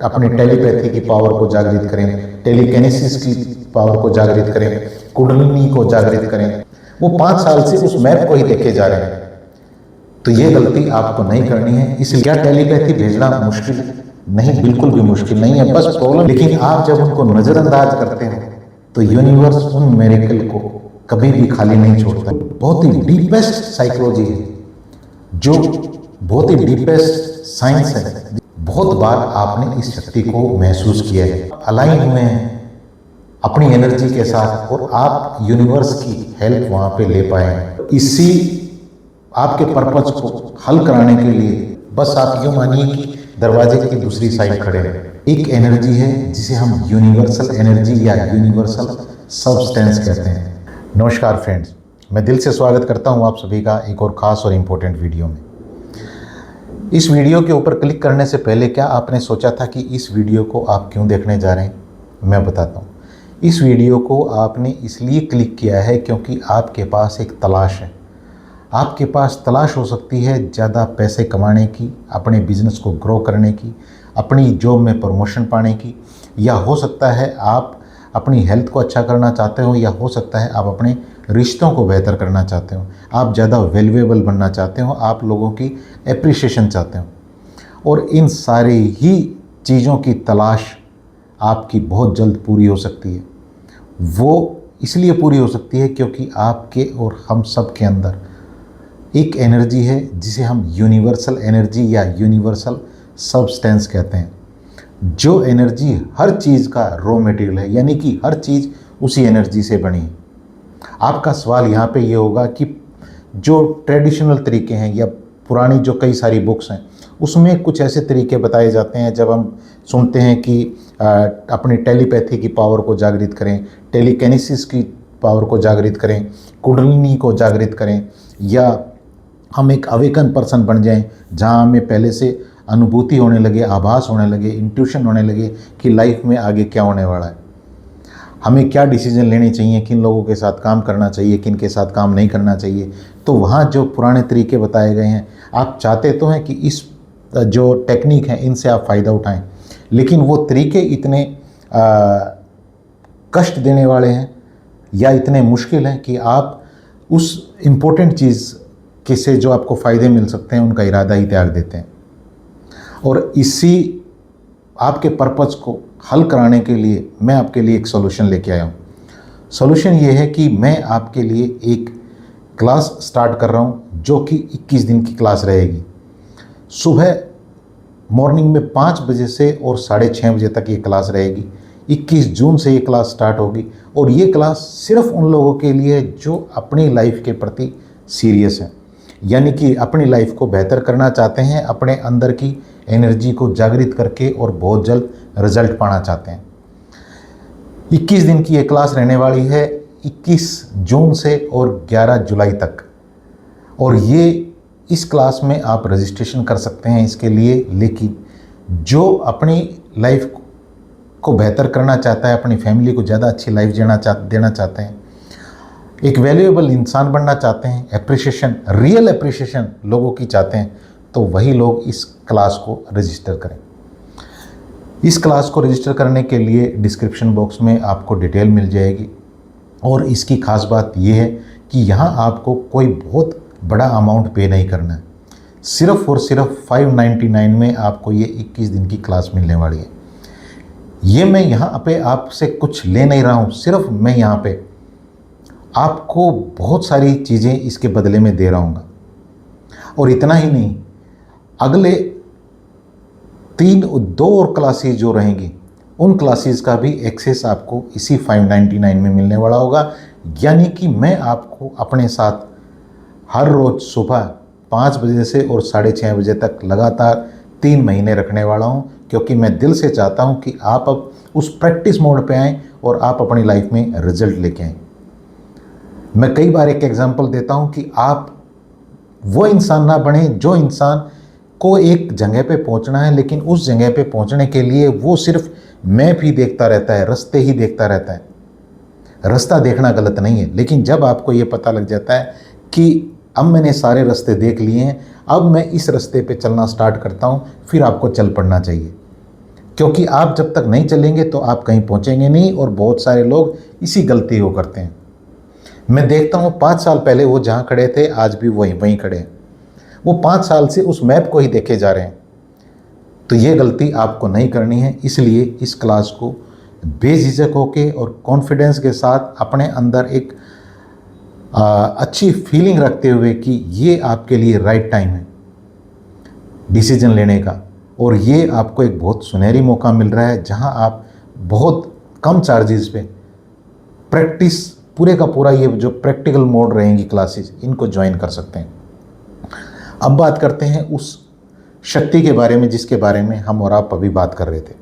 अपनी टेलीपैथी की पावर को जागृत करें, टेलीकिनेसिस की पावर को जागृत करें, कुंडलिनी को जागृत करें। वो 5 साल से उस मैप को ही देखे जा रहे हैं। तो ये गलती आपको नहीं करनी है। इसलिए क्या टेलीपैथी भेजना मुश्किल नहीं, बिल्कुल भी मुश्किल नहीं है, बस प्रॉब्लम, लेकिन आप जब उनको नजरअंदाज करते हो तो यूनिवर्स उन मेरेकल को कभी भी खाली नहीं छोड़ता। बहुत ही डीपेस्ट साइकोलॉजी है, जो बहुत ही डीपेस्ट साइंस है। बहुत बार आपने इस शक्ति को महसूस किया है, अलाइन हुए हैं अपनी एनर्जी के साथ और आप यूनिवर्स की हेल्प वहां पे ले पाए। इसी आपके पर्पज को हल कराने के लिए बस आप यूं मानिए कि दरवाजे की दूसरी साइड खड़े हैं। एक एनर्जी है जिसे हम यूनिवर्सल एनर्जी या यूनिवर्सल सब्सटेंस कहते हैं। नमस्कार फ्रेंड्स, मैं दिल से स्वागत करता हूं आप सभी का एक और ख़ास और इम्पोर्टेंट वीडियो में। इस वीडियो के ऊपर क्लिक करने से पहले क्या आपने सोचा था कि इस वीडियो को आप क्यों देखने जा रहे हैं? मैं बताता हूँ। इस वीडियो को आपने इसलिए क्लिक किया है क्योंकि आपके पास एक तलाश है। आपके पास तलाश हो सकती है ज़्यादा पैसे कमाने की, अपने बिजनेस को ग्रो करने की, अपनी जॉब में प्रमोशन पाने की, या हो सकता है आप अपनी हेल्थ को अच्छा करना चाहते हो, या हो सकता है आप अपने रिश्तों को बेहतर करना चाहते हो, आप ज़्यादा वैल्यूएबल बनना चाहते हो, आप लोगों की एप्रिसिएशन चाहते हो। और इन सारी ही चीज़ों की तलाश आपकी बहुत जल्द पूरी हो सकती है। वो इसलिए पूरी हो सकती है क्योंकि आपके और हम सब के अंदर एक एनर्जी है जिसे हम यूनिवर्सल एनर्जी या यूनिवर्सल सब्सटेंस कहते हैं। जो एनर्जी हर चीज़ का रॉ मटेरियल है, यानी कि हर चीज़ उसी एनर्जी से बनी है। आपका सवाल यहाँ पे ये होगा कि जो ट्रेडिशनल तरीके हैं या पुरानी जो कई सारी बुक्स हैं उसमें कुछ ऐसे तरीके बताए जाते हैं, जब हम सुनते हैं कि अपनी टेलीपैथी की पावर को जागृत करें, टेलीकिनेसिस की पावर को जागृत करें, कुंडलिनी को जागृत करें, या हम एक अवेकन पर्सन बन जाएं जहां हमें पहले से अनुभूति होने लगे, आभास होने लगे, इंट्यूशन होने लगे कि लाइफ में आगे क्या होने वाला है, हमें क्या डिसीजन लेने चाहिए, किन लोगों के साथ काम करना चाहिए, किन के साथ काम नहीं करना चाहिए। तो वहाँ जो पुराने तरीके बताए गए हैं, आप चाहते तो हैं कि इस जो टेक्निक है इनसे आप फ़ायदा उठाएं, लेकिन वो तरीके इतने कष्ट देने वाले हैं या इतने मुश्किल हैं कि आप उस इम्पोर्टेंट चीज़ के से जो आपको फ़ायदे मिल सकते हैं उनका इरादा ही त्याग देते हैं। और इसी आपके पर्पज़ को हल कराने के लिए मैं आपके लिए एक सॉल्यूशन लेके आया हूँ। सॉल्यूशन ये है कि मैं आपके लिए एक क्लास स्टार्ट कर रहा हूँ जो कि 21 दिन की क्लास रहेगी। सुबह मॉर्निंग में 5 बजे से और 6:30 बजे तक ये क्लास रहेगी। 21 जून से ये क्लास स्टार्ट होगी और ये क्लास सिर्फ उन लोगों के लिए जो अपनी लाइफ के प्रति सीरियस हैं, यानी कि अपनी लाइफ को बेहतर करना चाहते हैं, अपने अंदर की एनर्जी को जागृत करके और बहुत जल्द रिजल्ट पाना चाहते हैं। 21 दिन की ये क्लास रहने वाली है, 21 जून से और 11 जुलाई तक। और ये इस क्लास में आप रजिस्ट्रेशन कर सकते हैं इसके लिए, लेकिन जो अपनी लाइफ को बेहतर करना चाहता है, अपनी फैमिली को ज़्यादा अच्छी लाइफ देना चाहते हैं, एक वैल्यूएबल इंसान बनना चाहते हैं, एप्रिसिएशन, रियल एप्रिसिएशन लोगों की चाहते हैं, तो वही लोग इस क्लास को रजिस्टर करें। इस क्लास को रजिस्टर करने के लिए डिस्क्रिप्शन बॉक्स में आपको डिटेल मिल जाएगी। और इसकी खास बात यह है कि यहाँ आपको कोई बहुत बड़ा अमाउंट पे नहीं करना है। सिर्फ और सिर्फ 599 में आपको ये 21 दिन की क्लास मिलने वाली है। ये मैं यहाँ पे आपसे कुछ ले नहीं रहा हूँ, सिर्फ मैं यहाँ पे आपको बहुत सारी चीज़ें इसके बदले में दे रहा हूँ। और इतना ही नहीं, अगले 2 और क्लासेस जो रहेंगी उन क्लासेस का भी एक्सेस आपको इसी 599 में मिलने वाला होगा। यानी कि मैं आपको अपने साथ हर रोज़ सुबह 5 बजे से और 6:30 बजे तक लगातार 3 महीने रखने वाला हूँ, क्योंकि मैं दिल से चाहता हूँ कि आप अब उस प्रैक्टिस मोड पे आएँ और आप अपनी लाइफ में रिजल्ट लेके आएँ। मैं कई बार एक एग्जांपल देता हूं कि आप वो इंसान ना बने जो इंसान को एक जगह पे पहुंचना है, लेकिन उस जगह पे पहुंचने के लिए वो सिर्फ मैप ही देखता रहता है, रास्ते ही देखता रहता है। रास्ता देखना गलत नहीं है, लेकिन जब आपको ये पता लग जाता है कि अब मैंने सारे रास्ते देख लिए हैं, अब मैं इस रास्ते पे चलना स्टार्ट करता हूँ, फिर आपको चल पड़ना चाहिए। क्योंकि आप जब तक नहीं चलेंगे तो आप कहीं पहुंचेंगे नहीं, और बहुत सारे लोग इसी गलती को करते हैं। मैं देखता हूँ 5 साल पहले वो जहाँ खड़े थे आज भी वहीं खड़े हैं। वो 5 साल से उस मैप को ही देखे जा रहे हैं। तो ये गलती आपको नहीं करनी है। इसलिए इस क्लास को बेझिझक होके और कॉन्फिडेंस के साथ अपने अंदर एक अच्छी फीलिंग रखते हुए कि ये आपके लिए राइट टाइम है डिसीजन लेने का, और ये आपको एक बहुत सुनहरी मौका मिल रहा है जहां आप बहुत कम चार्जेस पे प्रैक्टिस पूरे का पूरा, ये जो प्रैक्टिकल मोड रहेंगी क्लासेस, इनको ज्वाइन कर सकते हैं। अब बात करते हैं उस शक्ति के बारे में जिसके बारे में हम और आप अभी बात कर रहे थे।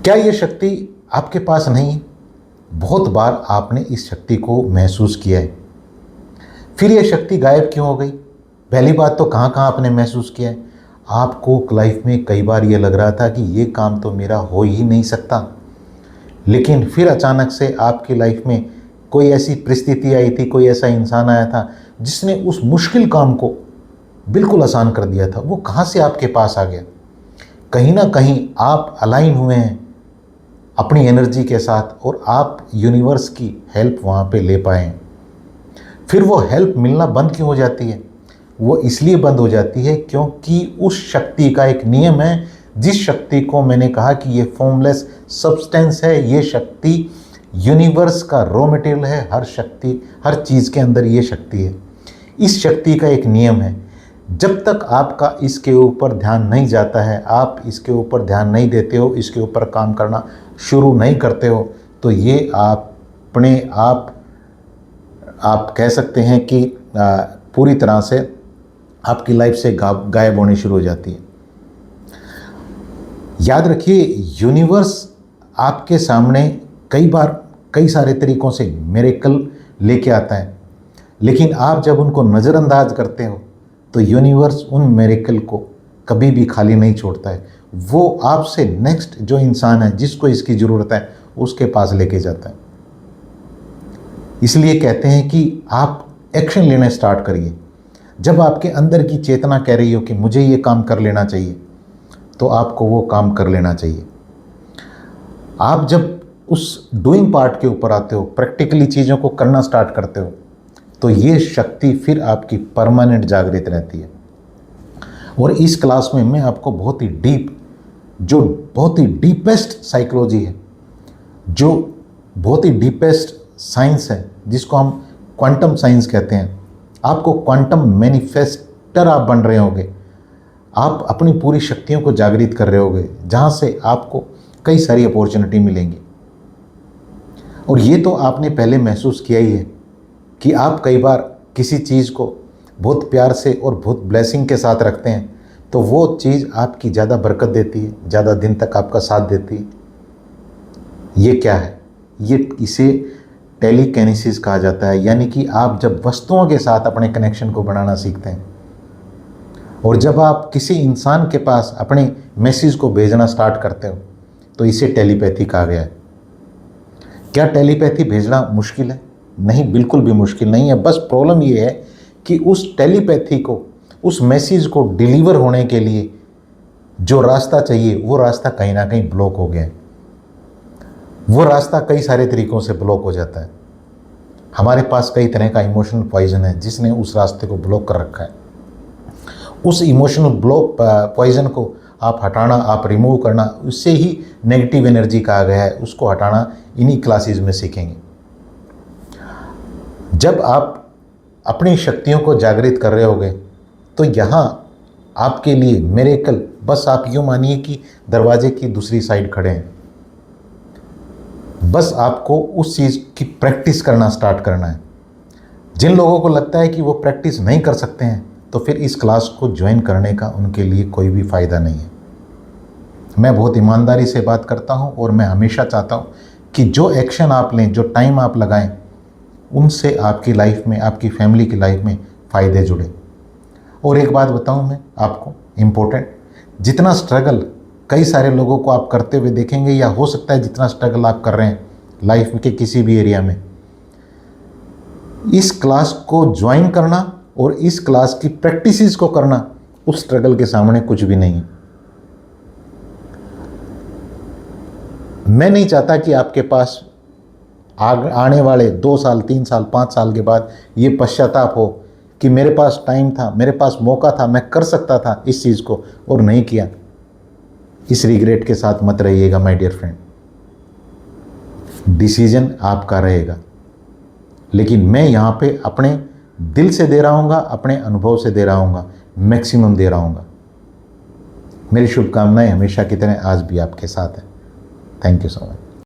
क्या ये शक्ति आपके पास नहीं है? बहुत बार आपने इस शक्ति को महसूस किया है, फिर ये शक्ति गायब क्यों हो गई? पहली बात तो कहाँ कहाँ आपने महसूस किया है? आपको लाइफ में कई बार ये लग रहा था कि ये काम तो मेरा हो ही नहीं सकता, लेकिन फिर अचानक से आपकी लाइफ में कोई ऐसी परिस्थिति आई थी, कोई ऐसा इंसान आया था जिसने उस मुश्किल काम को बिल्कुल आसान कर दिया था। वो कहाँ से आपके पास आ गया? कहीं ना कहीं आप अलाइन हुए हैं अपनी एनर्जी के साथ, और आप यूनिवर्स की हेल्प वहाँ पे ले पाए हैं। फिर वो हेल्प मिलना बंद क्यों हो जाती है? वो इसलिए बंद हो जाती है क्योंकि उस शक्ति का एक नियम है, जिस शक्ति को मैंने कहा कि ये फॉर्मलेस सब्सटेंस है, ये शक्ति यूनिवर्स का रॉ मटेरियल है। हर शक्ति, हर चीज़ के अंदर ये शक्ति है। इस शक्ति का एक नियम है, जब तक आपका इसके ऊपर ध्यान नहीं जाता है, आप इसके ऊपर ध्यान नहीं देते हो, इसके ऊपर काम करना शुरू नहीं करते हो, तो ये अपने आप कह सकते हैं कि पूरी तरह से आपकी लाइफ से गायब होनी शुरू हो जाती है। याद रखिए, यूनिवर्स आपके सामने कई बार कई सारे तरीकों से मिरेकल लेके आता है, लेकिन आप जब उनको नज़रअंदाज करते हो तो यूनिवर्स उन मिरेकल को कभी भी खाली नहीं छोड़ता है। वो आपसे नेक्स्ट जो इंसान है जिसको इसकी ज़रूरत है उसके पास लेके जाता है। इसलिए कहते हैं कि आप एक्शन लेना स्टार्ट करिए। जब आपके अंदर की चेतना कह रही हो कि मुझे ये काम कर लेना चाहिए, तो आपको वो काम कर लेना चाहिए। आप जब उस डूइंग पार्ट के ऊपर आते हो, प्रैक्टिकली चीज़ों को करना स्टार्ट करते हो, तो ये शक्ति फिर आपकी परमानेंट जागृत रहती है। और इस क्लास में मैं आपको बहुत ही डीपेस्ट साइकोलॉजी है, जो बहुत ही डीपेस्ट साइंस है, जिसको हम क्वांटम साइंस कहते हैं। आपको क्वांटम मैनिफेस्टर आप बन रहे होगे, आप अपनी पूरी शक्तियों को जागृत कर रहे होगे, जहाँ से आपको कई सारी अपॉर्चुनिटी मिलेंगी। और ये तो आपने पहले महसूस किया ही है कि आप कई बार किसी चीज़ को बहुत प्यार से और बहुत ब्लेसिंग के साथ रखते हैं, तो वो चीज़ आपकी ज़्यादा बरकत देती है, ज़्यादा दिन तक आपका साथ देती है। ये क्या है? इसे टेलीकिनेसिस कहा जाता है। यानी कि आप जब वस्तुओं के साथ अपने कनेक्शन को बनाना सीखते हैं, और जब आप किसी इंसान के पास अपने मैसेज को भेजना स्टार्ट करते हो, तो इसे टेलीपैथी कहा गया है। क्या टेलीपैथी भेजना मुश्किल है? नहीं, बिल्कुल भी मुश्किल नहीं है। बस प्रॉब्लम ये है कि उस टेलीपैथी को, उस मैसेज को डिलीवर होने के लिए जो रास्ता चाहिए, वो रास्ता कहीं ना कहीं ब्लॉक हो गया है। वो रास्ता कई सारे तरीकों से ब्लॉक हो जाता है। हमारे पास कई तरह का इमोशनल पॉइजन है जिसने उस रास्ते को ब्लॉक कर रखा है। उस इमोशनल पॉइजन को आप हटाना, आप रिमूव करना, उससे ही नेगेटिव एनर्जी कहा गया है, उसको हटाना इन्हीं क्लासेस में सीखेंगे। जब आप अपनी शक्तियों को जागृत कर रहे होगे, तो यहाँ आपके लिए मिरेकल, बस आप यूँ मानिए कि दरवाजे की दूसरी साइड खड़े हैं। बस आपको उस चीज़ की प्रैक्टिस करना स्टार्ट करना है। जिन लोगों को लगता है कि वो प्रैक्टिस नहीं कर सकते हैं, तो फिर इस क्लास को ज्वाइन करने का उनके लिए कोई भी फ़ायदा नहीं है। मैं बहुत ईमानदारी से बात करता हूँ, और मैं हमेशा चाहता हूँ कि जो एक्शन आप लें, जो टाइम आप लगाएं, उनसे आपकी लाइफ में, आपकी फैमिली की लाइफ में फ़ायदे जुड़े। और एक बात बताऊँ मैं आपको इम्पोर्टेंट, जितना स्ट्रगल कई सारे लोगों को आप करते हुए देखेंगे, या हो सकता है जितना स्ट्रगल आप कर रहे हैं लाइफ के किसी भी एरिया में, इस क्लास को ज्वाइन करना और इस क्लास की प्रैक्टिसेस को करना, उस स्ट्रगल के सामने कुछ भी नहीं है। मैं नहीं चाहता कि आपके पास आने वाले 2 साल, 3 साल, 5 साल के बाद ये पश्चाताप हो कि मेरे पास टाइम था, मेरे पास मौका था, मैं कर सकता था इस चीज़ को और नहीं किया। इस रिग्रेट के साथ मत रहिएगा माय डियर फ्रेंड। डिसीजन आपका रहेगा, लेकिन मैं यहाँ पे अपने दिल से दे रहा हूँगा, अपने अनुभव से दे रहा हूँगा, मैक्सिमम दे रहा हूँगा। मेरी शुभकामनाएं हमेशा की तरह आज भी आपके साथ है। Thank you so much.